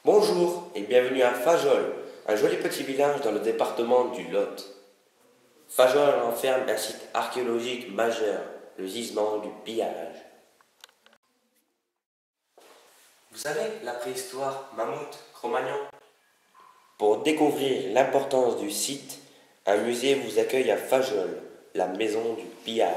Bonjour et bienvenue à Fajoles, un joli petit village dans le département du Lot. Fajoles renferme un site archéologique majeur, le gisement du pillage. Vous savez, la préhistoire mammouth, Cro-Magnon. Pour découvrir l'importance du site, un musée vous accueille à Fajoles, la maison du pillage.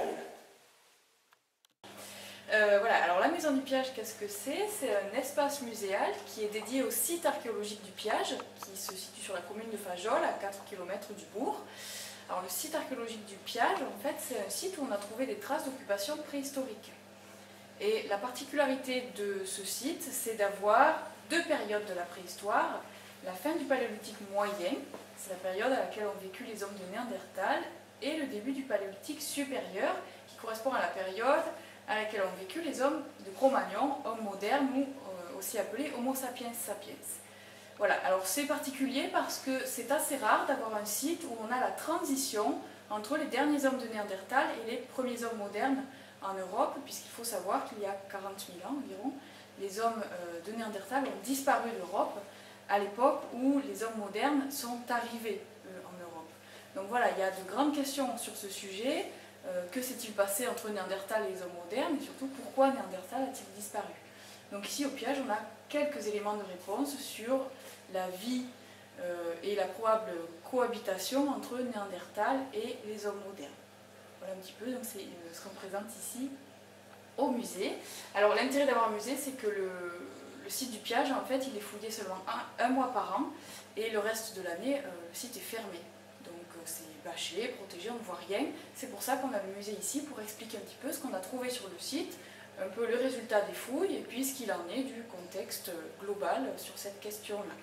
Voilà, alors la maison du Piage, qu'est-ce que c'est? C'est un espace muséal qui est dédié au site archéologique du Piage, qui se situe sur la commune de Fajoles, à 4 km du bourg. Alors le site archéologique du Piage, en fait, c'est un site où on a trouvé des traces d'occupation préhistorique. Et la particularité de ce site, c'est d'avoir deux périodes de la préhistoire. La fin du paléolithique moyen, c'est la période à laquelle ont vécu les hommes de Néandertal, et le début du paléolithique supérieur, qui correspond à la période à laquelle ont vécu les hommes de Cro-Magnon, hommes modernes ou aussi appelés Homo sapiens sapiens. Voilà, alors c'est particulier parce que c'est assez rare d'avoir un site où on a la transition entre les derniers hommes de Néandertal et les premiers hommes modernes en Europe, puisqu'il faut savoir qu'il y a 40 000 ans environ, les hommes de Néandertal ont disparu d'Europe à l'époque où les hommes modernes sont arrivés en Europe. Donc voilà, il y a de grandes questions sur ce sujet. Que s'est-il passé entre Néandertal et les hommes modernes, et surtout pourquoi Néandertal a-t-il disparu? Donc ici au Piage, on a quelques éléments de réponse sur la vie et la probable cohabitation entre Néandertal et les hommes modernes. Voilà un petit peu, donc c'est ce qu'on présente ici au musée. Alors l'intérêt d'avoir un musée, c'est que le site du Piage, en fait, il est fouillé seulement un mois par an, et le reste de l'année, le site est fermé. C'est bâché, protégé, on ne voit rien. C'est pour ça qu'on a le musée ici, pour expliquer un petit peu ce qu'on a trouvé sur le site, un peu le résultat des fouilles, et puis ce qu'il en est du contexte global sur cette question-là.